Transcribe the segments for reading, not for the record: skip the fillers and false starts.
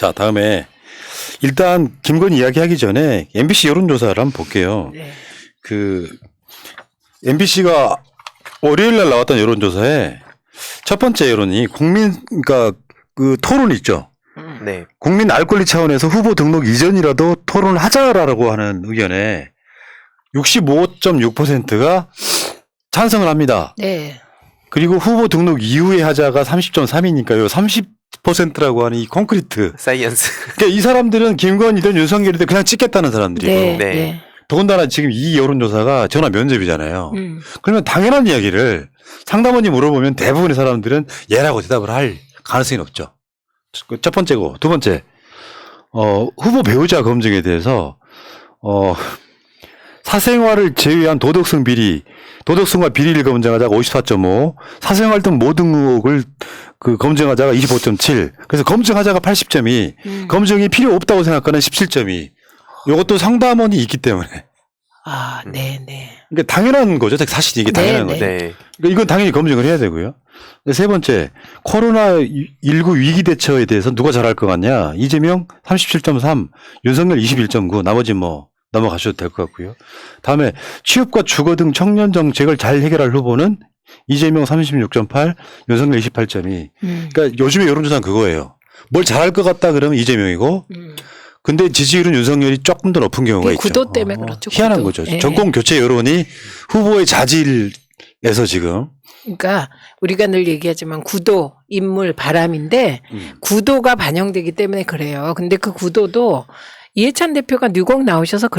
자, 다음에 일단 김건희 이야기하기 전에 MBC 여론조사를 한번 볼게요. 네. 그 MBC가 월요일 날 나왔던 여론조사에 첫 번째 여론이 그러니까 그 토론 있죠. 네. 국민 알 권리 차원에서 후보 등록 이전이라도 토론을 하자라고 하는 의견에 65.6%가 찬성을 합니다. 네. 그리고 후보 등록 이후에 하자가 30.3이니까요. 30%라고 하는 이 콘크리트. 사이언스. 그러니까 이 사람들은 김건희든 윤석열이든 그냥 찍겠다는 사람들이고. 네. 네. 네. 더군다나 지금 이 여론조사가 전화 면접이잖아요. 그러면 당연한 이야기를 상담원이 물어보면 대부분의 사람들은 예라고 대답을 할 가능성이 높죠. 첫 번째고. 두 번째, 후보 배우자 검증에 대해서, 사생활을 제외한 도덕성과 비리를 검증하자가 54.5, 사생활 등 모든 의혹을 검증하자가 25.7, 그래서 검증하자가 80.2, 검증이 필요 없다고 생각하는 17.2. 이것도 상담원이 있기 때문에. 아, 네. 그러니까 당연한 거죠. 사실 이게 당연한 네, 거죠. 네. 그러니까 이건 당연히 검증을 해야 되고요. 세 번째, 코로나19 위기 대처에 대해서 누가 잘할 것 같냐? 이재명 37.3, 윤석열 21.9, 나머지 뭐 넘어가셔도 될 것 같고요. 다음에 취업과 주거 등 청년 정책을 잘 해결할 후보는 이재명 36.8, 윤석열 28.2. 그러니까 요즘에 여론조사는 그거예요. 뭘 잘할 것 같다 그러면 이재명이고, 근데 지지율은 윤석열이 조금 더 높은 경우가 있죠. 구도 때문에 그렇죠. 희한한 구도. 거죠. 예. 정권 교체 여론이 후보의 자질에서 지금. 그러니까 우리가 늘 얘기하지만 구도, 인물, 바람인데 구도가 반영되기 때문에 그래요. 근데 그 구도도 이해찬 대표가 뉴욕 나오셔서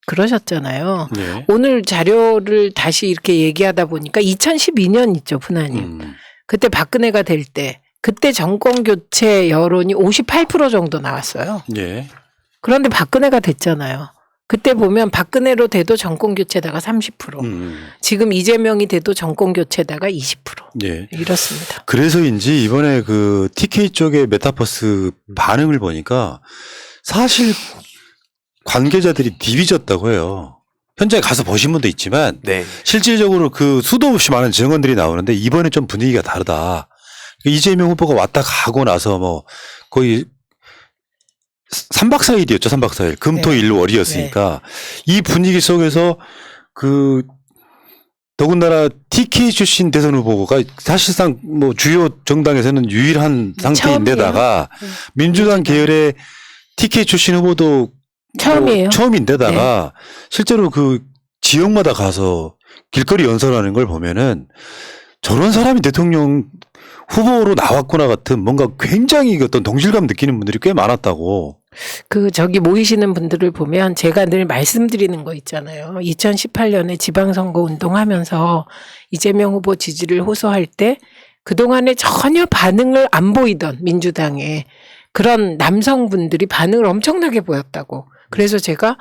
그러셨잖아요. 네. 오늘 자료를 다시 이렇게 얘기하다 보니까 2012년 있죠, 분하님. 그때 박근혜가 될 때 그때 정권 교체 여론이 58% 정도 나왔어요. 예. 그런데 박근혜가 됐잖아요. 그때 보면 박근혜로 돼도 정권 교체다가 30%, 지금 이재명이 돼도 정권 교체다가 20%. 예. 이렇습니다. 그래서인지 이번에 그 TK 쪽의 메타버스 반응을 보니까 사실 관계자들이 디비졌다고 해요. 현장에 가서 보신 분도 있지만 네. 실질적으로 그 수도 없이 많은 증언들이 나오는데 이번에 좀 분위기가 다르다. 이재명 후보가 왔다 가고 나서 뭐 거의 3박 4일이었죠. 3박 4일. 금토일로 월이었으니까 이 분위기 속에서 더군다나 TK 출신 대선 후보가 사실상 뭐 주요 정당에서는 유일한 상태인데다가 민주당 계열의 TK 출신 후보도 처음이에요. 처음인데다가 실제로 그 지역마다 가서 길거리 연설하는 걸 보면은 저런 사람이 대통령 후보로 나왔구나 같은 뭔가 굉장히 어떤 동질감 느끼는 분들이 꽤 많았다고. 저기 모이시는 분들을 보면 제가 늘 말씀드리는 거 있잖아요. 2018년에 지방선거 운동하면서 이재명 후보 지지를 호소할 때 그동안에 전혀 반응을 안 보이던 민주당에 그런 남성분들이 반응을 엄청나게 보였다고. 그래서 제가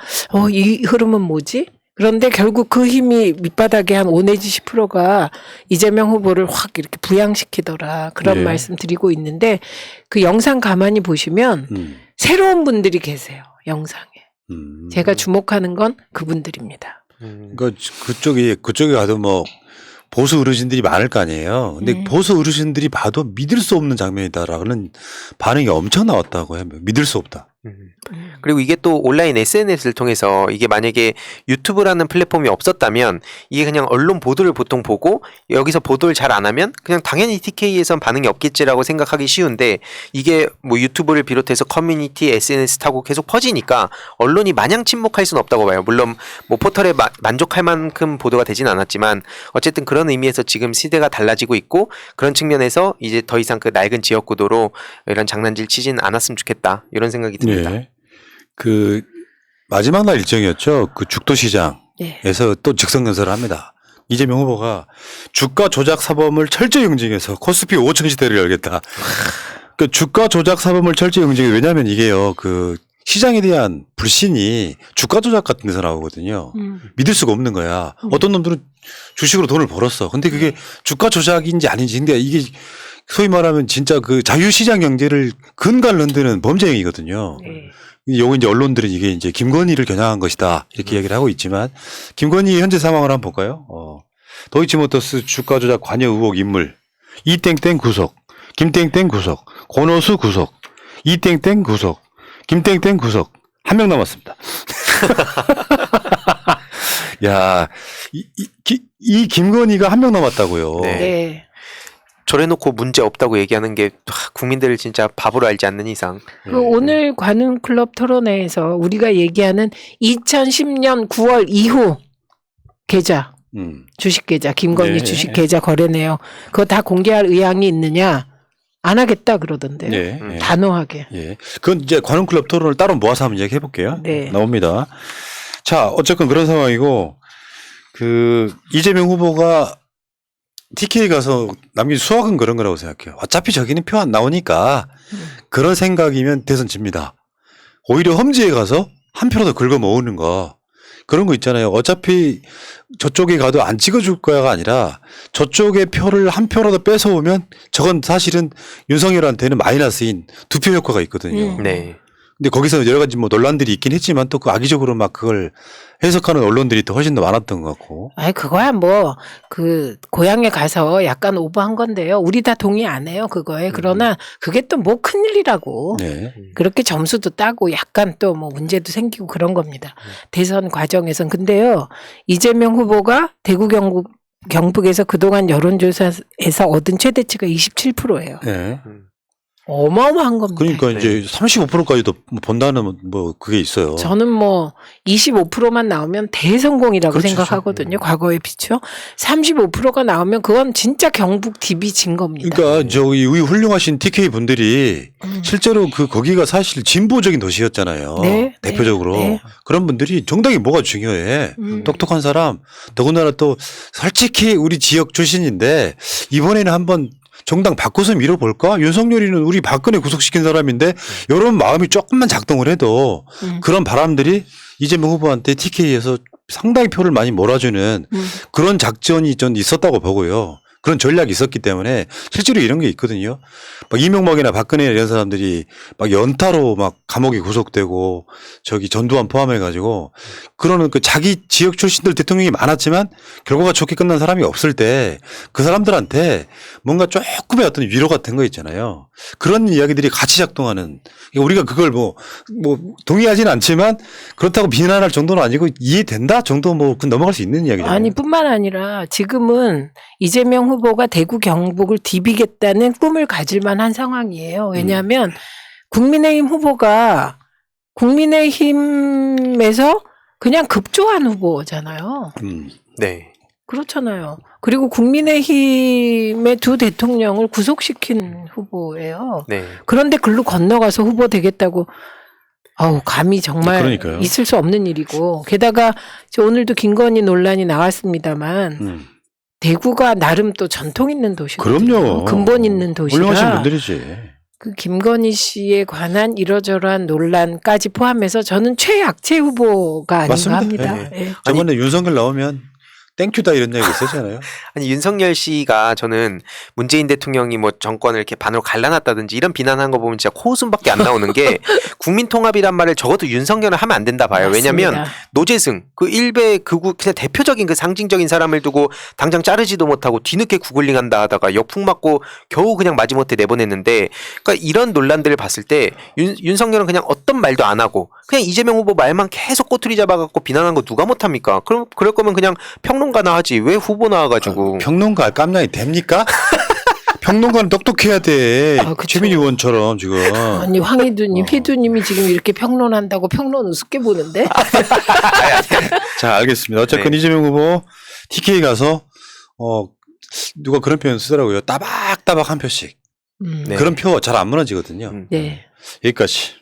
이 흐름은 뭐지? 그런데 결국 그 힘이 밑바닥에 한 5 내지 10%가 이재명 후보를 확 이렇게 부양시키더라. 그런 말씀 드리고 있는데 그 영상 가만히 보시면 새로운 분들이 계세요. 영상에. 제가 주목하는 건 그분들입니다. 그러니까 그쪽에 가도 뭐 보수 어르신들이 많을 거 아니에요. 근데 보수 어르신들이 봐도 믿을 수 없는 장면이다라는 반응이 엄청 나왔다고 해요. 믿을 수 없다. 그리고 이게 또 온라인 SNS를 통해서 이게 만약에 유튜브라는 플랫폼이 없었다면 이게 그냥 언론 보도를 보통 보고 여기서 보도를 잘 안 하면 그냥 당연히 TK에선 반응이 없겠지라고 생각하기 쉬운데 이게 뭐 유튜브를 비롯해서 커뮤니티 SNS 타고 계속 퍼지니까 언론이 마냥 침묵할 수는 없다고 봐요. 물론 뭐 포털에 만족할 만큼 보도가 되진 않았지만 어쨌든 그런 의미에서 지금 시대가 달라지고 있고 그런 측면에서 이제 더 이상 그 낡은 지역 구도로 이런 장난질 치진 않았으면 좋겠다 이런 생각이 듭니다. 네. 그 마지막 날 일정이었죠. 그 죽도시장에서 또 즉석 연설을 합니다. 이재명 후보가 주가 조작 사범을 철저히 응징해서 코스피 5천 시대를 열겠다. 그 주가 조작 사범을 철저히 응징해. 왜냐하면 이게요. 그 시장에 대한 불신이 주가 조작 같은 데서 나오거든요. 믿을 수가 없는 거야. 어떤 놈들은 주식으로 돈을 벌었어. 근데 그게 주가 조작인지 아닌지. 근데 이게 소위 말하면 진짜 그 자유시장 경제를 근간을 흔드는 범죄 행위거든요. 요거 이제 언론들은 이게 이제 김건희를 겨냥한 것이다. 이렇게 얘기를 하고 있지만 김건희 현재 상황을 한번 볼까요? 도이치모터스 주가 조작 관여 의혹 인물 이땡땡 구속, 김땡땡 구속, 권오수 구속, 이땡땡 구속, 김땡땡 구속. 한 명 남았습니다. 야, 이 김건희가 한 명 남았다고요. 네. 네. 저래놓고 문제 없다고 얘기하는 게 국민들을 진짜 바보로 알지 않는 이상. 그 오늘 관훈클럽 토론회에서 우리가 얘기하는 2010년 9월 이후 계좌, 주식 계좌, 김건희 네. 주식 계좌 거래 내역 그거 다 공개할 의향이 있느냐? 안 하겠다 그러던데요. 네. 단호하게. 예. 그건 이제 관훈클럽 토론을 따로 모아서 한번 얘기해 볼게요. 네. 나옵니다. 자, 어쨌건 그런 상황이고, 이재명 후보가 TK 가서 남긴 수학은 그런 거라고 생각해요. 어차피 저기는 표 안 나오니까 그런 생각이면 대선 집니다. 오히려 험지에 가서 한 표라도 긁어 모으는 거. 그런 거 있잖아요. 어차피 저쪽에 가도 안 찍어줄 거야가 아니라 저쪽에 표를 한 표라도 뺏어오면 저건 사실은 윤석열한테는 마이너스인 투표 효과가 있거든요. 네. 근데 거기서 여러 가지 뭐 논란들이 있긴 했지만 또 그 악의적으로 막 그걸 해석하는 언론들이 또 훨씬 더 많았던 것 같고. 아이, 그거야 뭐, 고향에 가서 약간 오버한 건데요. 우리 다 동의 안 해요, 그거에. 그러나 그게 또 뭐 큰일이라고. 네. 그렇게 점수도 따고 약간 또 뭐 문제도 생기고 그런 겁니다. 대선 과정에선. 근데요, 이재명 후보가 대구 경북에서 그동안 여론조사에서 얻은 최대치가 27%예요. 네. 어마어마한 겁니다. 그러니까 네. 이제 35%까지도 본다는 뭐 그게 있어요. 저는 뭐 25%만 나오면 대성공이라고 그렇죠. 생각하거든요. 과거에 비추어. 35%가 나오면 그건 진짜 경북 DB 진 겁니다. 그러니까 저기 우리 훌륭하신 TK 분들이 실제로 거기가 사실 진보적인 도시였잖아요. 네, 대표적으로. 네, 네. 그런 분들이 정당이 뭐가 중요해. 똑똑한 사람. 더군다나 또 솔직히 우리 지역 출신인데 이번에는 한번 정당 바꿔서 밀어볼까? 윤석열이는 우리 박근혜 구속시킨 사람인데 이런 마음이 조금만 작동을 해도 그런 바람들이 이재명 후보한테 TK에서 상당히 표를 많이 몰아주는 그런 작전이 전 있었다고 보고요. 그런 전략이 있었기 때문에 실제로 이런 게 있거든요. 막 이명박이나 박근혜 이런 사람들이 막 연타로 막 감옥에 구속되고 저기 전두환 포함해가지고 그러는 그 자기 지역 출신들 대통령이 많았지만 결과가 좋게 끝난 사람이 없을 때 그 사람들한테 뭔가 조금의 어떤 위로 같은 거 있잖아요. 그런 이야기들이 같이 작동하는 우리가 그걸 뭐 동의하지는 않지만 그렇다고 비난할 정도는 아니고 이해된다 정도 뭐 넘어갈 수 있는 이야기잖아요. 아니 뿐만 아니라 지금은 이재명 후보가 대구 경북을 디비겠다는 꿈을 가질 만한 상황이에요. 왜냐하면 국민의힘 후보가 국민의힘에서 그냥 급조한 후보잖아요. 네. 그렇잖아요. 그리고 국민의힘의 두 대통령을 구속시킨 후보예요. 네. 그런데 글로 건너가서 후보 되겠다고 감이 정말 그러니까요. 있을 수 없는 일이고 게다가 오늘도 김건희 논란이 나왔습니다만 대구가 나름 또 전통 있는 도시거든요. 그럼요. 근본 있는 도시라 훌륭하신 분들이지. 그 김건희 씨에 관한 이러저러한 논란까지 포함해서 저는 최약체 후보가 아닌가 맞습니다. 합니다. 네. 예. 저번에 윤석열 나오면 땡큐다 이런 얘기 있었잖아요. 아니 윤석열 씨가 저는 문재인 대통령이 뭐 정권을 이렇게 반으로 갈라놨다든지 이런 비난한 거 보면 진짜 코웃음밖에 안 나오는 게 국민통합이란 말을 적어도 윤석열은 하면 안 된다 봐요. 왜냐하면 맞습니다. 노재승 그 일베 그냥 대표적인 그 상징적인 사람을 두고 당장 자르지도 못하고 뒤늦게 구글링한다 하다가 역풍 맞고 겨우 그냥 마지못해 내보냈는데 그러니까 이런 논란들을 봤을 때 윤석열은 그냥 어떤 말도 안 하고 그냥 이재명 후보 말만 계속 꼬투리 잡아갖고 비난한 거 누가 못합니까? 그럴 거면 그냥 평론가나 하지 왜 후보 나와가지고 평론가 깜냥이 됩니까? 평론가는 똑똑해야 돼. 그쵸. 최민희 의원처럼 지금. 아니 황희두님, 희두님이 지금 이렇게 평론한다고 평론 우습게 보는데? 자, 알겠습니다. 어쨌건 네. 이재명 후보 TK 가서 누가 그런 표현 쓰더라고요. 따박따박 한 표씩. 네. 그런 표 잘 안 무너지거든요. 네. 여기까지.